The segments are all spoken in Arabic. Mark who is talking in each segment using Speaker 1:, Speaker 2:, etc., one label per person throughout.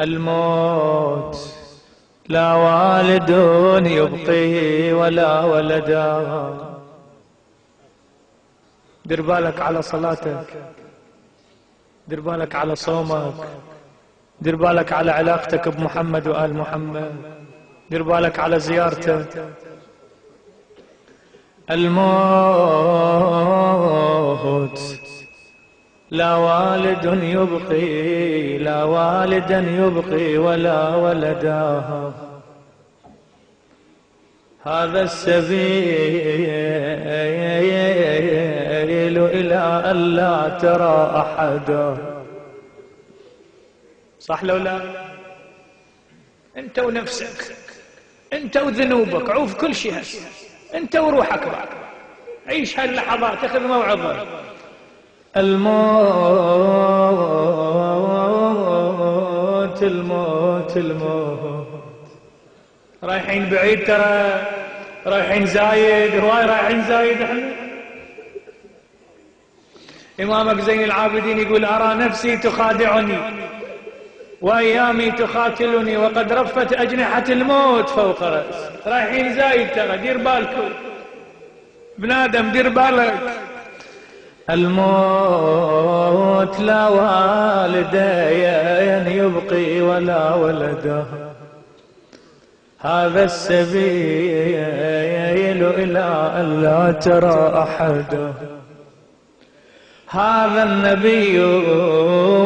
Speaker 1: الموت لا والد يبقي ولا ولدا. دير بالك على صلاتك، دير بالك على صومك، دير بالك على علاقتك بمحمد وآل محمد، دير بالك على زيارتك. الموت لا والد يبقي، لا والدا يبقي ولا ولدا. هذا السبيل إلى أن لا ترى أحدا. صح لو لا؟ أنت ونفسك، أنت وذنوبك، عوف كل شيء هسه، أنت وروحك بعد، عيش هاللحظات، أخذ موعظة. الموت الموت الموت. رايحين بعيد ترى، رايحين زايد، هواي رايحين زايد احنا. إمامك زين العابدين يقول: أرى نفسي تخادعني وأيامي تقاتلني وقد رفت أجنحة الموت فوق رأسي. رايحين زايد ترى، دير بالكم بنادم، دير بالك. الموت لا والدين يبقي ولا ولدا. هذا السبيل إلى أن لا ترى أحدا. هذا النبي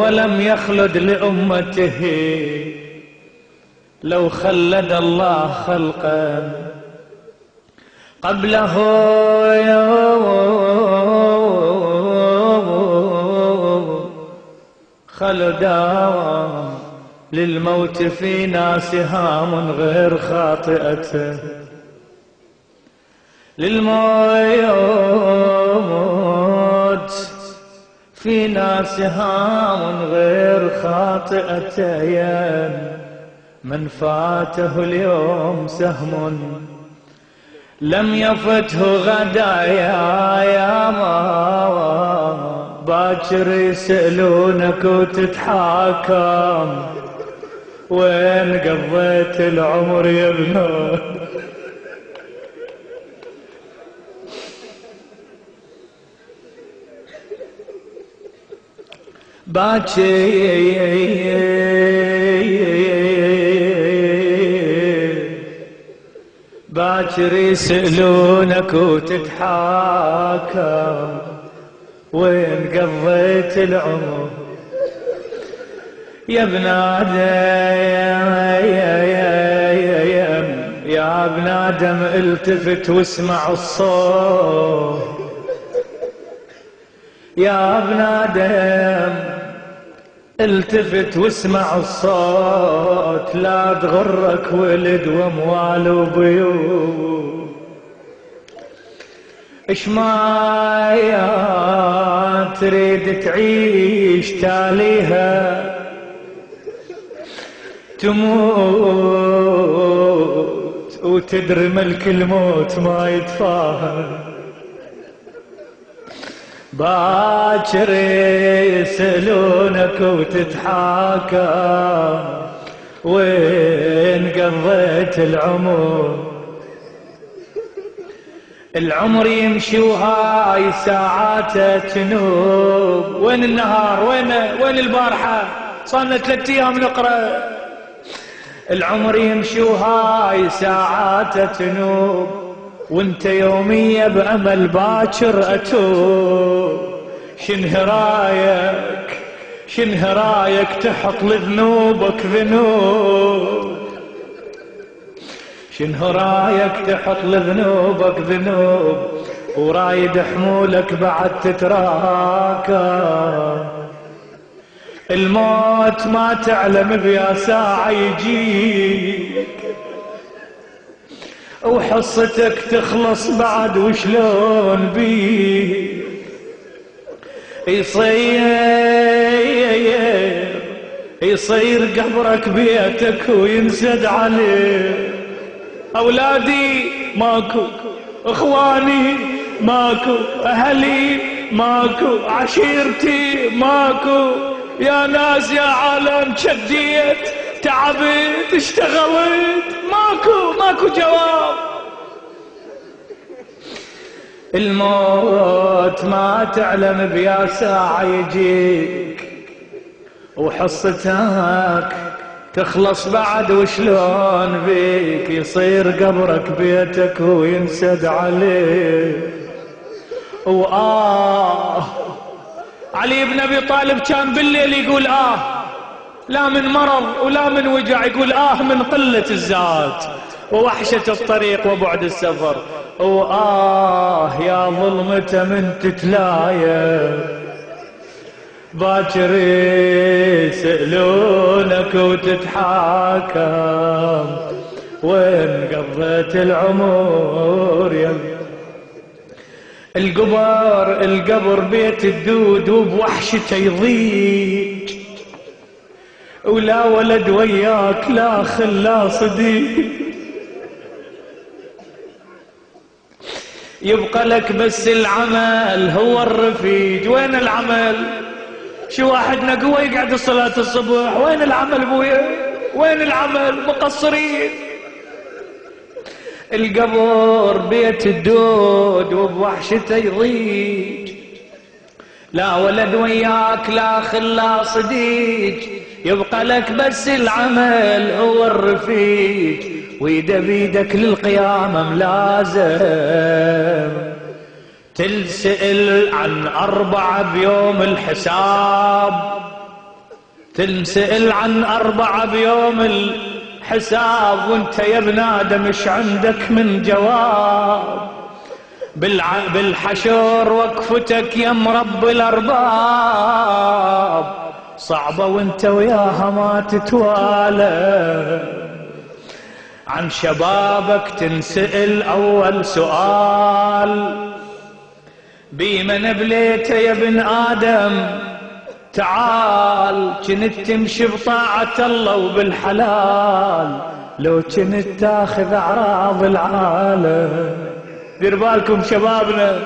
Speaker 1: ولم يخلد لأمته، لو خلد الله خلقا قبله خلدا. للموت فينا سهام غير خاطئة، للموت فينا سهام غير خاطئة. من فاته اليوم سهم لم يفته غدا. يا ما باكر يسألونك وتتحاكم، وين قضيت العمر يا ابنه؟ باكر يسألونك وتتحاكم، وين قضيت العمر يا ابن آدم؟ يا ابن آدم التفت واسمع الصوت. يا ابن آدم التفت واسمع الصوت. لا تغرك ولد واموال وبيوت. اش ما يا تريد تعيش تاليها تموت، وتدري ملك الموت ما يتفاهم. باكر يسألونك وتتحاكم، وين قضيت العمر؟ العمر يمشي وهاي ساعاته تنوب. وين النهار؟ وين البارحة؟ صارنا 3 أيام نقرأ. العمر يمشي وهاي ساعاته تنوب، وانت يومية بأمل باكر أتوب. شنه رايك تحط لذنوبك ذنوب؟ شنه رايك تحط لذنوبك ذنوب، ورايد حمولك بعد تتراكم. الموت ما تعلم بيا ساعة يجيك، وحصتك تخلص بعد وشلون بيك. يصير قبرك بيتك وينسد عليه. أولادي ماكو، إخواني ماكو، أهلي ماكو، عشيرتي ماكو، يا ناس يا عالم شديت تعبت اشتغلت ماكو جواب. الموت ما تعلم بيا ساعة يجيك وحصتك تخلص بعد وشلون بيك يصير قبرك بيتك وينسد عليك. علي بن ابي طالب كان بالليل يقول لا من مرض ولا من وجع، يقول من قلة الزاد ووحشة الطريق وبعد السفر. يا ظلمته من تتلايم باكر يسألونك وتتحاكم وين قضيت العمر يا القبر بيت الدود وبوحشته يضيق ولا ولد وياك لا خل لا صديق. يبقى لك بس العمل هو الرفيق. وين العمل؟ شو واحدنا قوة يقعد صلاة الصبح، وين العمل بويا؟ وين العمل؟ مقصرين. القبر بيت الدود وبوحشته يضيق لا ولد وياك لا خل لا صديق. يبقى لك بس العمل هو الرفيق ويده بيدك للقيامة ملازم. تنسأل عن 4 بيوم الحساب، تنسأل عن 4 بيوم الحساب وانت يا ابن آدم ايش عندك من جواب. بالحشر وقفتك يا مرب الأرباب صعبة وانت وياها ما تتوالى. عن شبابك تنسأل أول سؤال بمن بليته يا ابن آدم تعال. كنت تمشي بطاعة الله وبالحلال لو كنت تاخذ أعراض العالم. دير بالكم شبابنا،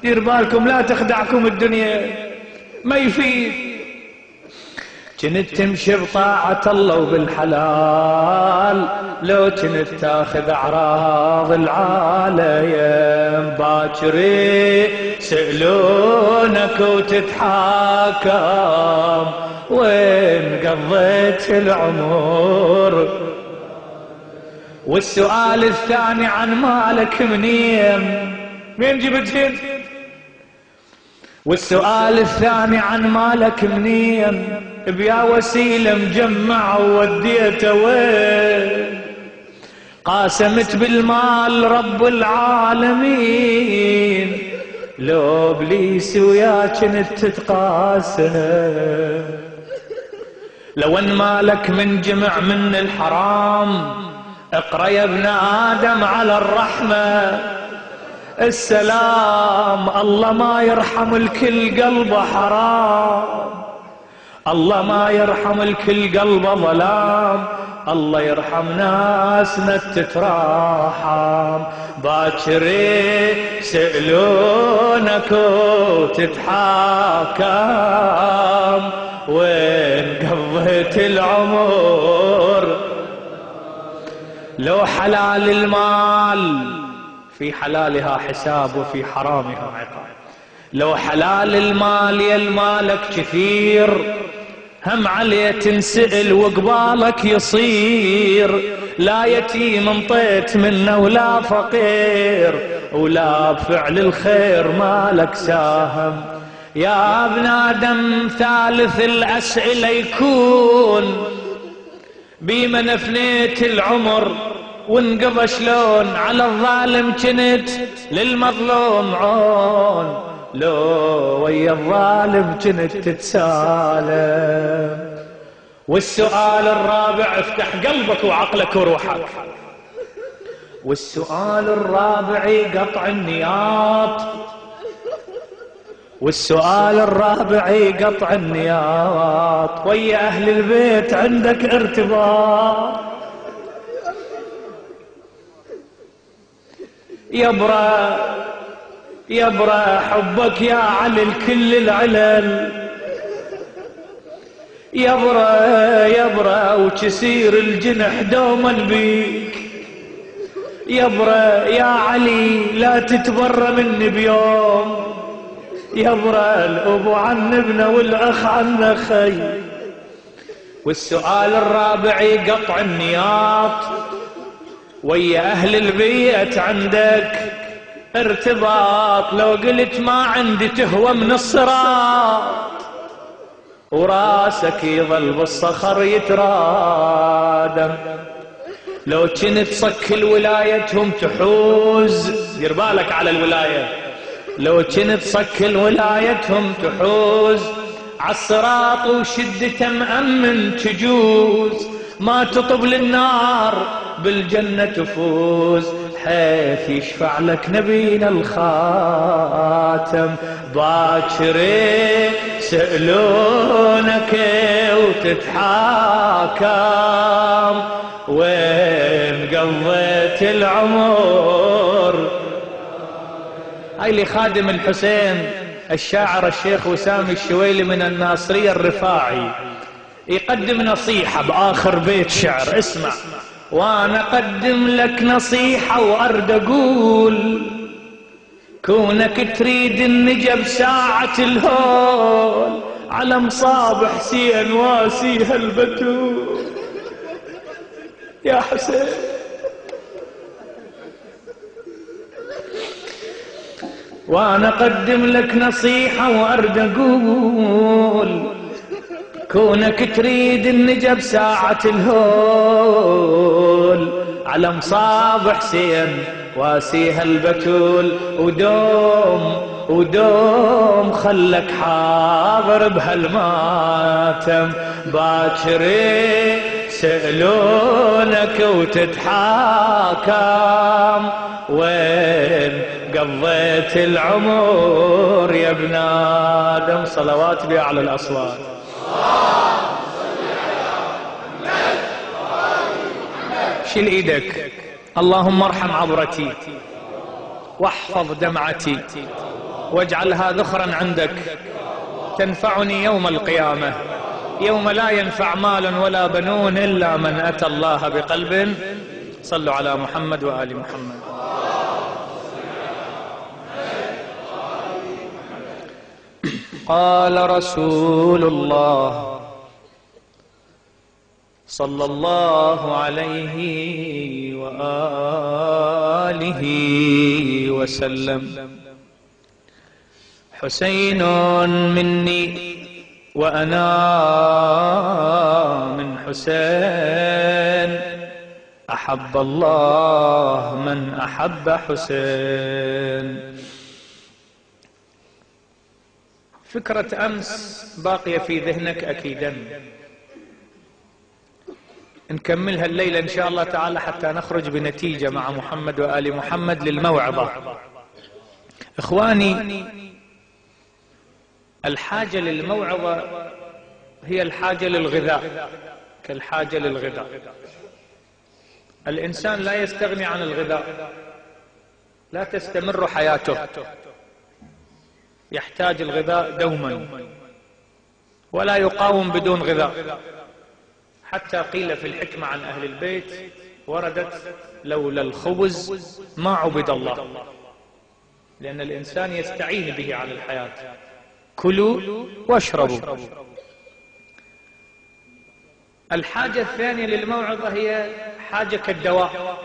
Speaker 1: دير بالكم لا تخدعكم الدنيا ما يفيد. كنت تمشي بطاعة الله وبالحلال لو كنت تاخذ أعراض العالم. باكر يسألونك وتتحاكم وين قضيت العمر. والسؤال الثاني عن مالك منين جبتهن. والسؤال الثاني عن مالك منين بيا وسيلة مجمع ووديته وين. قاسمت بالمال رب العالمين لو ابليس ويا كنت تتقاسم. لو ان مالك من جمع من الحرام اقرأ يا ابن آدم على الرحمة السلام. الله ما يرحم الكل قلبه حرام، الله ما يرحم الكل قلبه ظلام. الله يرحم ناسنا تتراحم. باكر يسألونك وتتحاكم وين قضيت العمر. لو حلال المال في حلالها حساب وفي حرامها عقاب. لو حلال المال يا المالك كثير هم عليه تنسأل وقبالك يصير. لا يتيم انطيت منه ولا فقير ولا بفعل الخير مالك ساهم. يا ابن آدم ثالث الأسئلة يكون بمن افنيت العمر وانقضى شلون. على الظالم كنت للمظلوم عون لو ويا الظالم كنت تتسالم. والسؤال الرابع افتح قلبك وعقلك وروحك. والسؤال الرابع قطع النياط. والسؤال الرابع قطع النياط. ويا أهل البيت عندك ارتباط. يبرى حبك يا علي الكل العلل. يبرى وتسير الجنح دوما بيك. يبرى يا علي لا تتبرى مني بيوم. يبرى الأبو عن ابنه والأخ عن أخي. والسؤال الرابع قطع النياط ويا أهل البيت عندك ارتباط. لو قلت ما عندي تهوى من الصراط وراسك يظل بالصخر يترادم. لو كنت صك ولايتهم تحوز، دير بالك على الولاية، لو كنت صك ولايتهم تحوز عالصراط وشدته مأمن تجوز. ما تطب للنار بالجنة تفوز حيث يشفع لك نبينا الخاتم. باكر سألونك وتتحاكم وين قضيت العمر. هاي اللي خادم الحسين الشاعر الشيخ وسام الشويلي من الناصرية الرفاعي يقدم نصيحة بآخر بيت شعر. اسمع: وانا اقدم لك نصيحة وارد اقول كونك تريد النجا بساعة الهول على مصاب حسين واسيها البتول. يا حسين وانا اقدم لك نصيحة وارد اقول كونك تريد النجا بساعة الهول على مصاب حسين واسيها البتول. ودوم خلك حاضر بهالماتم. باكر سألونك وتتحاكم وين قضيت العمر يا ابن آدم. صلوات بي على الأصوات. شيل ايدك. اللهم ارحم عبرتي واحفظ دمعتي واجعلها ذخرا عندك تنفعني يوم القيامة، يوم لا ينفع مال ولا بنون إلا من أتى الله بقلب. صلوا على محمد وآل محمد. قال رسول الله صلى الله عليه وآله وسلم: حسين مني وأنا من حسين، أحب الله من أحب حسين. فكرة أمس باقية في ذهنك أكيدا، نكملها الليلة إن شاء الله تعالى حتى نخرج بنتيجة مع محمد وآل محمد للموعظة. إخواني، الحاجة للموعظة هي الحاجة للغذاء، كالحاجة للغذاء. الإنسان لا يستغني عن الغذاء، لا تستمر حياته، يحتاج الغذاء دوما ولا يقاوم بدون غذاء. حتى قيل في الحكمة عن أهل البيت وردت: لولا الخبز ما عبد الله، لأن الإنسان يستعين به على الحياة. كلوا واشربوا. الحاجة الثانية للموعظة هي حاجة كالدواء،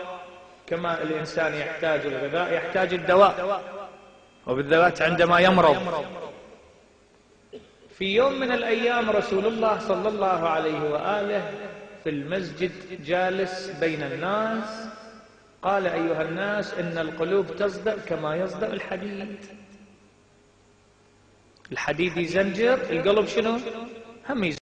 Speaker 1: كما الإنسان يحتاج الغذاء يحتاج الدواء، وبالذات عندما يمرض. في يوم من الأيام رسول الله صلى الله عليه وآله في المسجد جالس بين الناس، قال: أيها الناس، إن القلوب تصدأ كما يصدأ الحديد. الحديد يزنجر، القلب شنو؟ هم يزنجر.